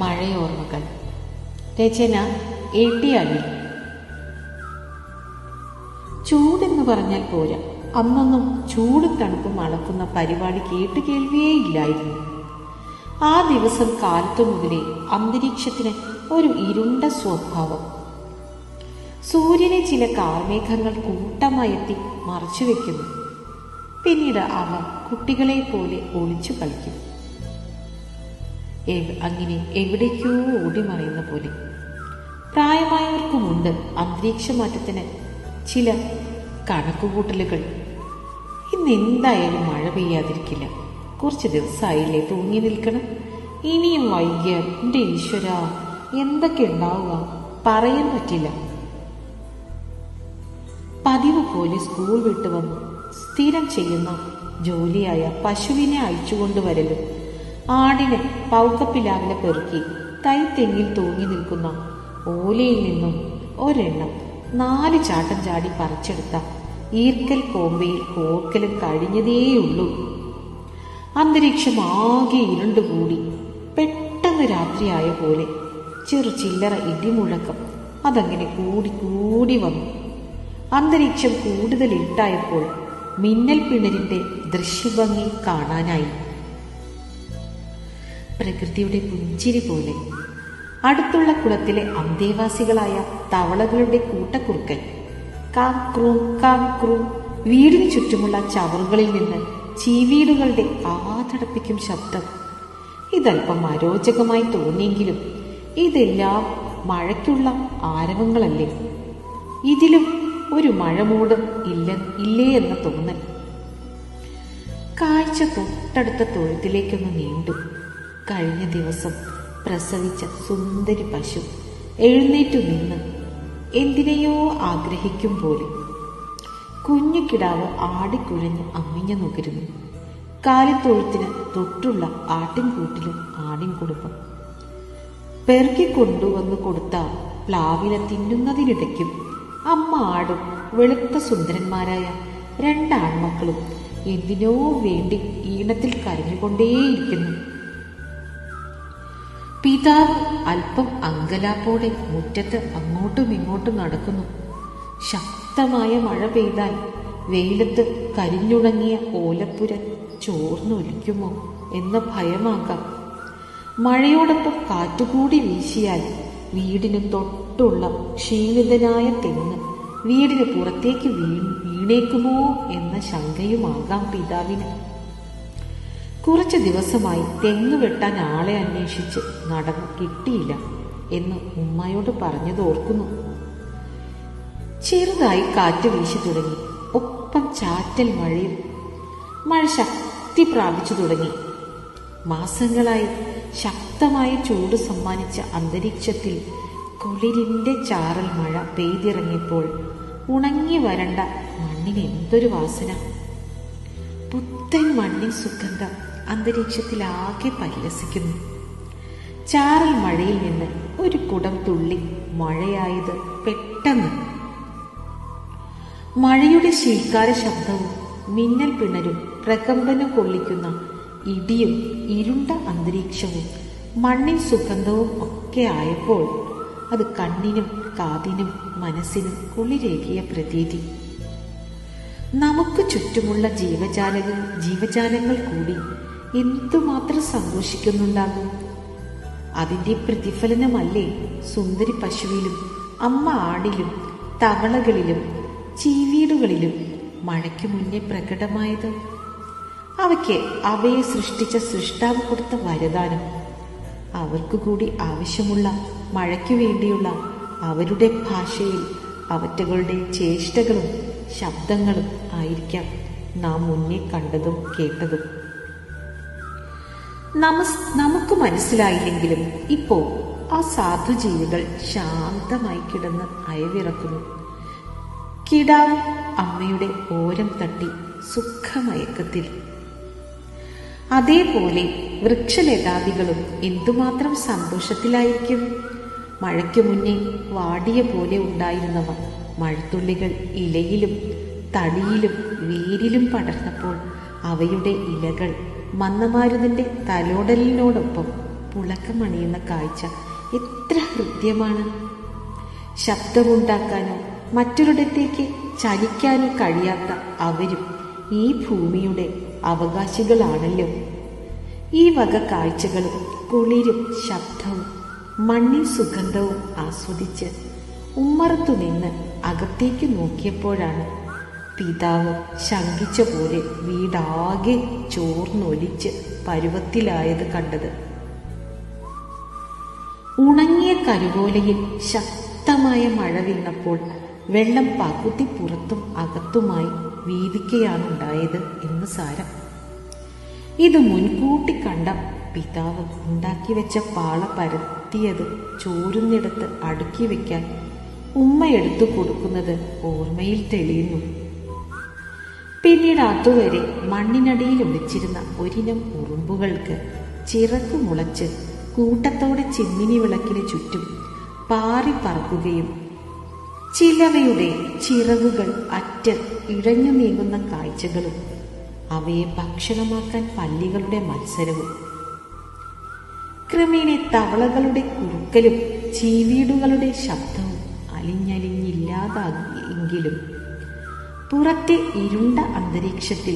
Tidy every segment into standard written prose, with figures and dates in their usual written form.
മഴയോർമ്മകൾ. രചന A.T. Anil. ചൂടെന്ന് പറഞ്ഞാൽ പോരാ, അന്നൊന്നും ചൂടും തണുപ്പും അളക്കുന്ന പരിപാടി കേൾവിയേ ഇല്ലായിരുന്നു. ആ ദിവസം കാലത്തു മുതലേ അന്തരീക്ഷത്തിന് ഒരു ഇരുണ്ട സ്വഭാവം. സൂര്യനെ ചില കാർമേഘങ്ങൾ കൂട്ടമായെത്തി മറച്ചു വെക്കുന്നു. പിന്നീട് അവ കുട്ടികളെ പോലെ ഒളിച്ചു കളിക്കും. അങ്ങനെ എവിടേക്കോ ഓടിമറയുന്ന പോലെ. പ്രായമായവർക്കുമുണ്ട് അന്തരീക്ഷ മാറ്റത്തിന് ചില കണക്കുകൂട്ടലുകൾ. ഇന്ന് എന്തായാലും മഴ പെയ്യാതിരിക്കില്ല, കുറച്ച് ദിവസമായില്ലേ തൂങ്ങി നിൽക്കണം, ഇനിയും വൈകിയാൽ എൻ്റെ ഈശ്വര എന്തൊക്കെ ഉണ്ടാവുക പറയാൻ പറ്റില്ല. പതിവ് പോലെ സ്കൂൾ വിട്ടു വന്നു സ്ഥിരം ചെയ്യുന്ന ജോലിയായ പശുവിനെ അയച്ചുകൊണ്ടുവരലും ആടിനെ പൗക്കപ്പിലാവിലെ പെറുക്കി തൈത്തെങ്ങിൽ തൂങ്ങി നിൽക്കുന്ന ഓലയിൽ നിന്നും ഒരെണ്ണം 4 ചാട്ടം ചാടി പറിച്ചെടുത്ത ഈർക്കൽ കോമ്പയിൽ കോർക്കലും കഴിഞ്ഞതേയുള്ളൂ. അന്തരീക്ഷം ആകെ ഇരുണ്ടുകൂടി. പെട്ടെന്ന് രാത്രിയായ പോലെ ചെറു ചില്ലറ ഇടിമുഴക്കം അതങ്ങനെ കൂടി വന്നു. അന്തരീക്ഷം കൂടുതൽ ഇരുട്ടായപ്പോൾ മിന്നൽ പിണരിന്റെ ദൃശ്യഭംഗി കാണാനായി. പ്രകൃതിയുടെ പുഞ്ചിരി പോലെ അടുത്തുള്ള കുളത്തിലെ അന്തേവാസികളായ തവളകളുടെ കൂട്ടക്കുറുക്കൽ, കാക്രൂ കാക്രൂ. വീടിന് ചുറ്റുമുള്ള ചവറുകളിൽ നിന്ന് ചീവീടുകളുടെ ആതടപ്പിക്കും ശബ്ദം. ഇതല്പം അരോചകമായി തോന്നിയെങ്കിലും ഇതെല്ലാം മഴയ്ക്കുള്ള ആരവങ്ങളല്ലേ. ഇതിലും ഒരു മഴമൂട് ഇല്ലേ എന്ന തോന്നൽ. കാഴ്ച തൊട്ടടുത്ത തൊഴുത്തിലേക്കൊന്ന് നീണ്ടു. കഴിഞ്ഞ ദിവസം പ്രസവിച്ച സുന്ദരി പശു എഴുന്നേറ്റു നിന്ന് എന്തിനെയോ ആഗ്രഹിക്കും പോലെ. കുഞ്ഞു കിടാവ് ആടിക്കുഴഞ്ഞ് അമ്മിഞ്ഞു നുകരുന്നു. കാലിത്തൊഴുത്തിന് തൊട്ടുള്ള ആട്ടിൻകൂട്ടിലും ആടിൻ കുടുംബം. പെറുക്കിക്കൊണ്ടുവന്ന് കൊടുത്ത പ്ലാവില തിന്നുന്നതിനിടയ്ക്കും അമ്മ ആടും വെളുത്ത സുന്ദരന്മാരായ 2 ആൺമക്കളും എന്തിനോ വേണ്ടി ഈണത്തിൽ കരഞ്ഞുകൊണ്ടേയിരിക്കുന്നു. പിതാവ് അല്പം അങ്കലാപ്പോടെ മുറ്റത്ത് അങ്ങോട്ടും ഇങ്ങോട്ടും നടക്കുന്നു. ശക്തമായ മഴ പെയ്താൽ വെയിലത്ത് കരിഞ്ഞുണങ്ങിയ ഓലപ്പുര ചോർന്നൊലിക്കുമോ എന്ന ഭയമാകാം. മഴയോടൊപ്പം കാറ്റുകൂടി വീശിയാൽ വീടിന് തൊട്ടുള്ള ക്ഷീണിതനായ തെങ്ങ് വീടിന് പുറത്തേക്ക് വീണേക്കുമോ എന്ന ശങ്കയുമാകാം പിതാവിന്. കുറച്ച് ദിവസമായി തെങ്ങ് വെട്ടാൻ ആളെ അന്വേഷിച്ച് നടന്നു കിട്ടിയില്ല എന്ന് ഉമ്മയോട് പറഞ്ഞത് ഓർക്കുന്നു. ചെറുതായി കാറ്റ് വീശി തുടങ്ങി. ഒപ്പം ചാറ്റൽ മഴയും. മഴ ശക്തി പ്രാപിച്ചു തുടങ്ങി. മാസങ്ങളായി ശക്തമായ ചൂട് സമ്മാനിച്ച അന്തരീക്ഷത്തിൽ കുളിരിന്റെ ചാറൽ മഴ പെയ്തിറങ്ങിയപ്പോൾ ഉണങ്ങി വരണ്ട മണ്ണിന് എന്തൊരു വാസന! പുത്തൻ മണ്ണിൻ സുഗന്ധം അന്തരീക്ഷത്തിൽ ആകെ പരിലസിക്കുന്നു. ചാറൽ മഴയിൽ നിന്ന് ഒരു കുടം തുള്ളി മഴയായത് പെട്ടെന്ന്. മഴയുടെ ശീൽക്കാര ശബ്ദവും മിന്നൽ പിണരും പ്രകമ്പനം കൊള്ളിക്കുന്ന ഇടിയും ഇരുണ്ട അന്തരീക്ഷവും മണ്ണിൻ സുഗന്ധവും ഒക്കെ ആയപ്പോൾ അത് കണ്ണിനും കാതിനും മനസ്സിനും കുളിരേകിയ പ്രതീതി. നമുക്ക് ചുറ്റുമുള്ള ജീവജാലങ്ങൾ കൂടി എന്തുമാത്രം സന്തോഷിക്കുന്നുണ്ടാകും. അതിൻ്റെ പ്രതിഫലനമല്ലേ സുന്ദരി പശുവിലും അമ്മ ആടിലും തവളകളിലും ചീവീടുകളിലും മഴയ്ക്ക് മുന്നേ പ്രകടമായത്. അവയ്ക്ക് അവയെ സൃഷ്ടിച്ച സൃഷ്ടാവ് കൊടുത്ത വരദാനം. അവർക്ക് കൂടി ആവശ്യമുള്ള മഴയ്ക്കു വേണ്ടിയുള്ള അവരുടെ ഭാഷയിൽ അവറ്റകളുടെ ചേഷ്ടകളും ശബ്ദങ്ങളും ആയിരിക്കാം നാം മുന്നേ കണ്ടതും കേട്ടതും. നമുക്ക് മനസ്സിലായില്ലെങ്കിലും ഇപ്പോൾ ആ സാധുജീവികൾ ശാന്തമായി കിടന്ന് അയവിറക്കുന്നു. കിടാവ് അമ്മയുടെ ഓരം തട്ടി സുഖമയക്കത്തിൽ. അതേപോലെ വൃക്ഷലതാദികളും എന്തുമാത്രം സന്തോഷത്തിലായിരിക്കും. മഴയ്ക്കു മുന്നേ വാടിയ പോലെ ഉണ്ടായിരുന്നവ മഴത്തുള്ളികൾ ഇലയിലും തടിയിലും വേരിലും പടർന്നപ്പോൾ അവയുടെ ഇലകൾ മന്ദമാരുതന്റെ തലോടലിനോടൊപ്പം പുളക്കമണിയുന്ന കാഴ്ച എത്ര ഹൃദ്യമാണ്. ശബ്ദമുണ്ടാക്കാനോ മറ്റൊരിടത്തേക്ക് ചലിക്കാനോ കഴിയാത്ത അവരും ഈ ഭൂമിയുടെ അവകാശികളാണല്ലോ. ഈ വക കാഴ്ചകളും കുളിരും ശബ്ദവും മണ്ണിൻ സുഗന്ധവും ആസ്വദിച്ച് ഉമ്മറത്തുനിന്ന് അകത്തേക്ക് നോക്കിയപ്പോഴാണ് പിതാവ് ശങ്കിച്ച പോലെ വീടാകെ ചോർന്നൊലിച്ച് പരുവത്തിലായത് കണ്ടത്. ഉണങ്ങിയ കരുപോലയിൽ ശക്തമായ മഴ വീണപ്പോൾ വെള്ളം പകുതി പുറത്തും അകത്തുമായി വീതിക്കുകയാണുണ്ടായത് എന്ന് സാരം. ഇത് മുൻകൂട്ടി കണ്ട പിതാവ് ഉണ്ടാക്കി വെച്ച പാള പരത്തിയത് ചോരുന്നിടത്ത് അടുക്കി വെക്കാൻ ഉമ്മ എടുത്തു കൊടുക്കുന്നത് ഓർമ്മയിൽ തെളിയുന്നു. പിന്നീട് അതുവരെ മണ്ണിനടിയിൽ ഒളിച്ചിരുന്ന ഒരിനം ഉറുമ്പുകൾക്ക് ചിറകു മുളച്ച് കൂട്ടത്തോടെ ചിമ്മിനി വിളക്കിന് ചുറ്റും പാറി പറക്കുകയും ചിലവയുടെ ചിറകുകൾ അറ്റ് ഇഴഞ്ഞു നീങ്ങുന്ന കാഴ്ചകളും അവയെ ഭക്ഷണമാക്കാൻ പല്ലികളുടെ മത്സരവും ക്രമേണ തവളകളുടെ കുറുക്കലും ചീവീടുകളുടെ ശബ്ദവും അലിഞ്ഞലിഞ്ഞില്ലാതാകിയെങ്കിലും പുറത്തെ ഇരുണ്ട അന്തരീക്ഷത്തിൽ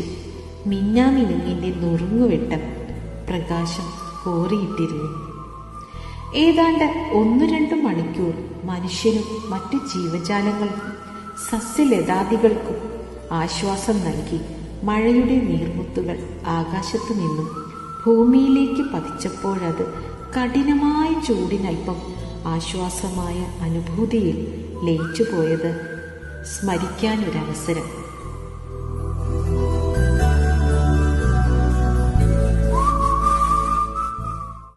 മിന്നാമിനുങ്ങിന്റെ നുറുങ്ങുവെട്ടം പ്രകാശം കോറിയിട്ടിരുന്നു. ഏതാണ്ട് 1-2 മണിക്കൂർ മനുഷ്യനും മറ്റു ജീവജാലങ്ങൾക്കും സസ്യലതാദികൾക്കും ആശ്വാസം നൽകി മഴയുടെ നീർമുത്തുകൾ ആകാശത്തു നിന്നും ഭൂമിയിലേക്ക് പതിച്ചപ്പോഴത് കഠിനമായ ചൂടിനൽപ്പം ആശ്വാസമായ അനുഭൂതിയിൽ ലയിച്ചുപോയത് സ്മരിക്കാനൊരവസരം.